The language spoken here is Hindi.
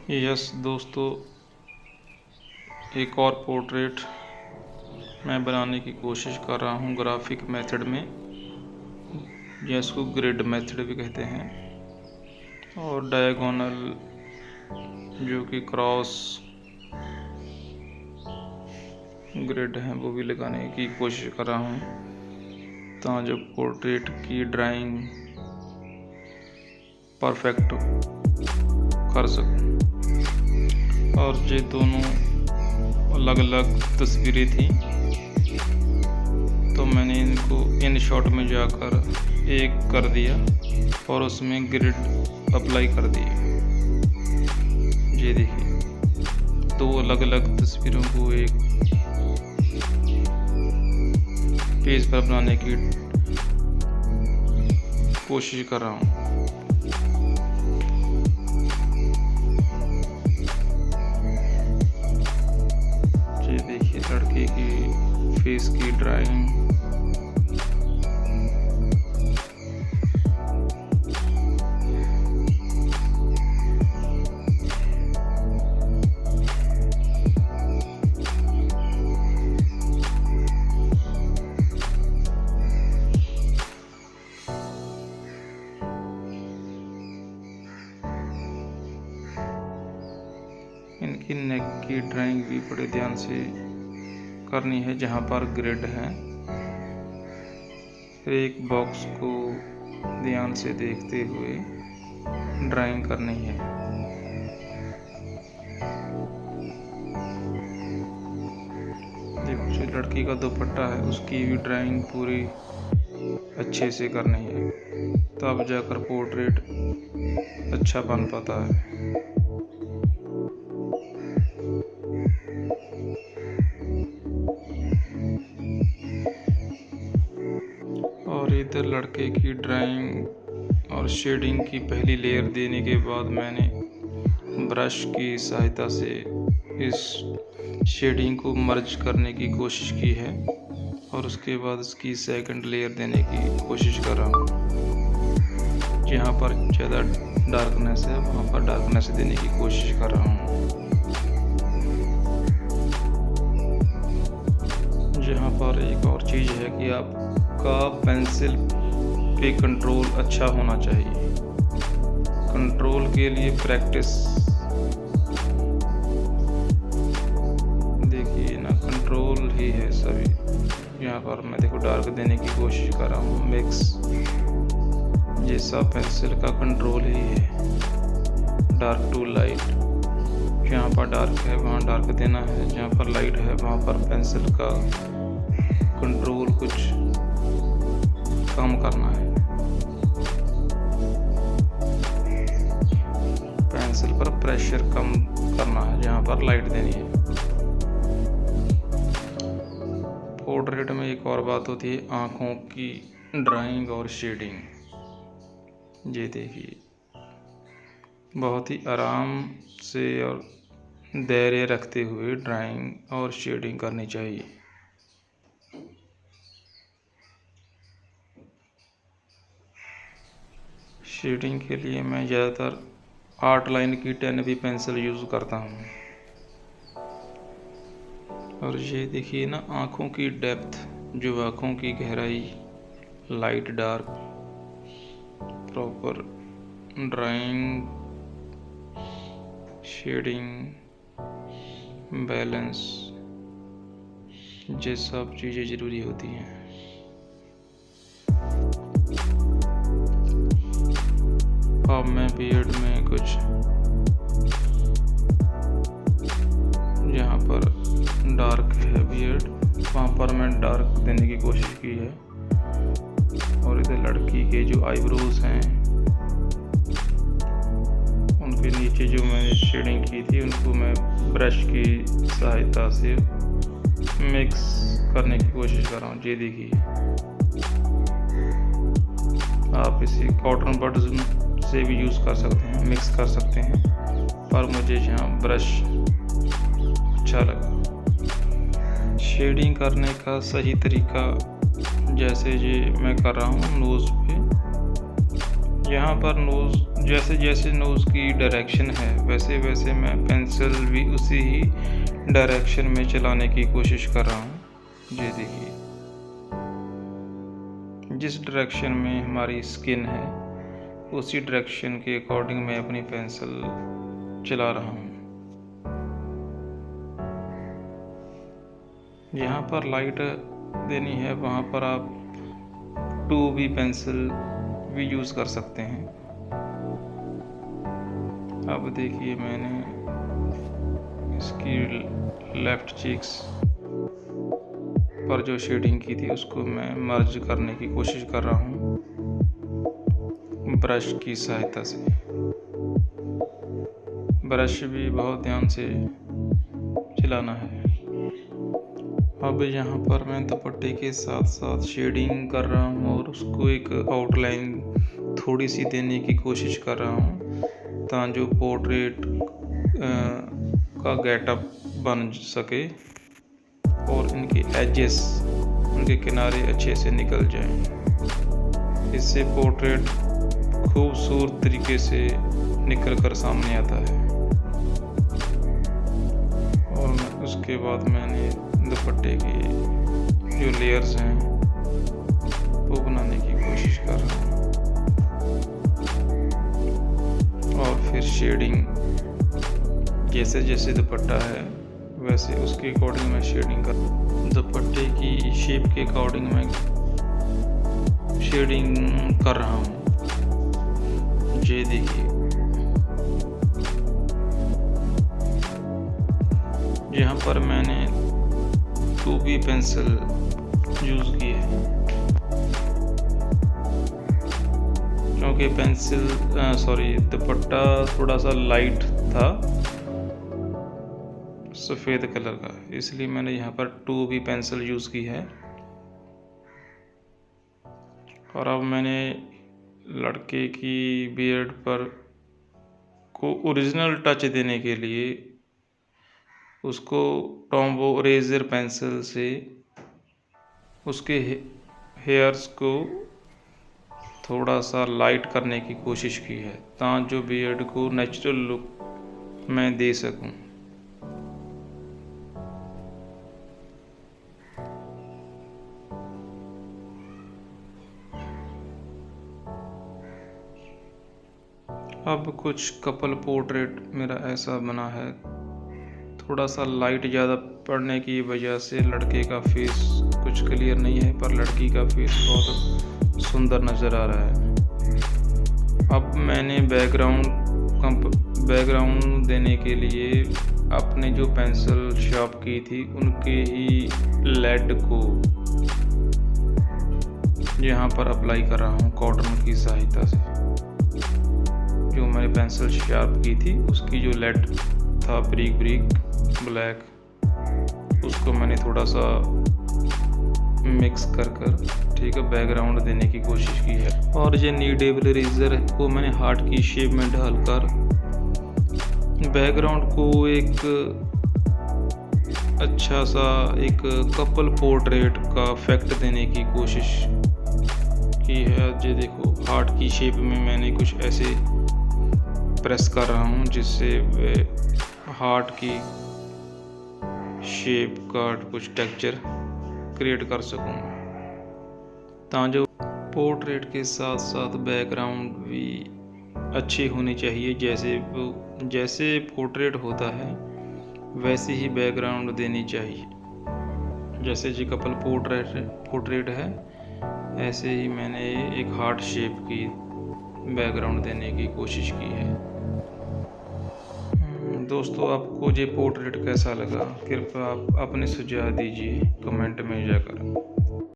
यस दोस्तों, एक और पोर्ट्रेट मैं बनाने की कोशिश कर रहा हूँ ग्राफिक मेथड में, जिसको ग्रिड मेथड भी कहते हैं, और डायगोनल जो कि क्रॉस ग्रिड है वो भी लगाने की कोशिश कर रहा हूँ ताकि जब पोर्ट्रेट की ड्राइंग परफेक्ट कर सकूँ। और ये दोनों अलग अलग तस्वीरें थी, तो मैंने इनको इन शॉट में जाकर एक कर दिया और उसमें ग्रिड अप्लाई कर दी। ये देखिए, दो अलग अलग तस्वीरों को एक पेज पर बनाने की कोशिश कर रहा हूँ। ये देखिए, लड़के की फेस की ड्राइंग। इनकी नेक की ड्राइंग भी बड़े ध्यान से करनी है जहाँ पर ग्रिड है। फिर एक बॉक्स को ध्यान से देखते हुए ड्राइंग करनी है। देखो, जो लड़की का दुपट्टा है उसकी भी ड्राइंग पूरी अच्छे से करनी है, तब जाकर पोर्ट्रेट अच्छा बन पाता है। और इधर लड़के की ड्राइंग और शेडिंग की पहली लेयर देने के बाद मैंने ब्रश की सहायता से इस शेडिंग को मर्ज करने की कोशिश की है, और उसके बाद इसकी सेकंड लेयर देने की कोशिश कर रहा हूँ। जहाँ पर ज़्यादा डार्कनेस है वहाँ पर डार्कनेस देने की कोशिश कर रहा हूँ। जहाँ पर एक और चीज़ है कि आपका पेंसिल पे कंट्रोल अच्छा होना चाहिए। कंट्रोल के लिए प्रैक्टिस, देखिए ना, कंट्रोल ही है सभी। यहाँ पर मैं देखो डार्क देने की कोशिश कर रहा हूँ, मिक्स जैसा पेंसिल का कंट्रोल ही है, डार्क टू लाइट। जहाँ पर डार्क है वहाँ डार्क देना है, जहाँ पर लाइट है वहाँ पर पेंसिल का कंट्रोल कुछ कम करना है। पेंसिल पर प्रेशर कम करना है जहाँ पर लाइट देनी है। पोर्ट्रेट में एक और बात होती है आँखों की ड्राइंग और शेडिंग। ये देखिए, बहुत ही आराम से और धैर्य रखते हुए ड्राइंग और शेडिंग करनी चाहिए। शेडिंग के लिए मैं ज़्यादातर आर्ट लाइन की 10B पेंसिल यूज़ करता हूँ। और ये देखिए ना, आँखों की डेप्थ, जो आँखों की गहराई, light dark, proper drawing, shading, balance, ये सब चीज़ें ज़रूरी होती हैं। अब मैं बियर्ड में कुछ जहाँ पर डार्क है बियर्ड, वहाँ पर मैं डार्क देने की कोशिश की है। और इधर लड़की के जो आईब्रोज हैं उनके नीचे जो मैंने शेडिंग की थी उनको मैं ब्रश की सहायता से मिक्स करने की कोशिश कर रहा हूँ। ये देखिए, आप इसे कॉटन बड्स से भी यूज़ कर सकते हैं, मिक्स कर सकते हैं, पर मुझे यहाँ ब्रश अच्छा लगा। शेडिंग करने का सही तरीका जैसे ये मैं कर रहा हूँ नोज़ पे, यहाँ पर नोज़ जैसे जैसे नोज़ की डायरेक्शन है वैसे वैसे मैं पेंसिल भी उसी ही डायरेक्शन में चलाने की कोशिश कर रहा हूँ। ये देखिए, जिस डायरेक्शन में हमारी स्किन है उसी डायरेक्शन के अकॉर्डिंग मैं अपनी पेंसिल चला रहा हूँ। यहाँ पर लाइट देनी है वहाँ पर आप 2B पेंसिल भी यूज़ कर सकते हैं। अब देखिए, मैंने इसकी लेफ़्ट चीक्स पर जो शेडिंग की थी उसको मैं मर्ज करने की कोशिश कर रहा हूँ ब्रश की सहायता से। ब्रश भी बहुत ध्यान से चलाना है। अब यहाँ पर मैं दुपट्टे के साथ साथ शेडिंग कर रहा हूँ और उसको एक आउटलाइन थोड़ी सी देने की कोशिश कर रहा हूँ ताकि जो पोर्ट्रेट का गेटअप बन सके और इनके एजेस, उनके किनारे अच्छे से निकल जाएं। इससे पोर्ट्रेट खूबसूरत तरीके से निकल कर सामने आता है। और उसके बाद मैंने दुपट्टे के जो लेयर्स हैं वो बनाने की कोशिश कर रहा हूँ और फिर शेडिंग जैसे जैसे दुपट्टा है वैसे उसके अकॉर्डिंग मैं शेडिंग कर, दुपट्टे की शेप के अकॉर्डिंग मैं शेडिंग कर रहा हूँ। ये देखिए, यहाँ पर मैंने 2B पेंसिल यूज़ की है क्योंकि दुपट्टा थोड़ा सा लाइट था सफ़ेद कलर का, इसलिए मैंने यहाँ पर 2B पेंसिल यूज़ की है। और अब मैंने लड़के की बियर्ड पर को ओरिजिनल टच देने के लिए उसको टॉम्बो इरेज़र पेंसिल से उसके हेयर्स को थोड़ा सा लाइट करने की कोशिश की है ताकि जो बियर्ड को नेचुरल लुक मैं दे सकूं। अब कुछ कपल पोर्ट्रेट मेरा ऐसा बना है, थोड़ा सा लाइट ज़्यादा पड़ने की वजह से लड़के का फेस कुछ क्लियर नहीं है पर लड़की का फेस बहुत सुंदर नज़र आ रहा है। अब मैंने बैकग्राउंड देने के लिए अपने जो पेंसिल शार्प की थी उनके ही लेड को यहाँ पर अप्लाई कर रहा हूँ कॉटन की सहायता से। जो मैंने पेंसिल शार्प की थी उसकी जो लेड था ब्रीक ब्लैक, उसको मैंने थोड़ा सा मिक्स कर ठीक है बैकग्राउंड देने की कोशिश की है। और ये नीडेबल इरेज़र को मैंने हार्ट की शेप में डालकर बैकग्राउंड को एक अच्छा सा एक कपल पोर्ट्रेट का इफेक्ट देने की कोशिश की है। ये देखो, हार्ट की शेप में मैंने कुछ ऐसे प्रेस कर रहा हूँ जिससे हार्ट की शेप का कुछ टेक्सचर क्रिएट कर सकूँ ताकि जो पोर्ट्रेट के साथ साथ बैकग्राउंड भी अच्छी होनी चाहिए। जैसे पोर्ट्रेट होता है वैसे ही बैकग्राउंड देनी चाहिए। जैसे जी कपल पोर्ट्रेट है ऐसे ही मैंने एक हार्ट शेप की बैकग्राउंड देने की कोशिश की है। दोस्तों, आपको ये पोर्ट्रेट कैसा लगा कृपया आप अपने सुझाव दीजिए कमेंट में जाकर।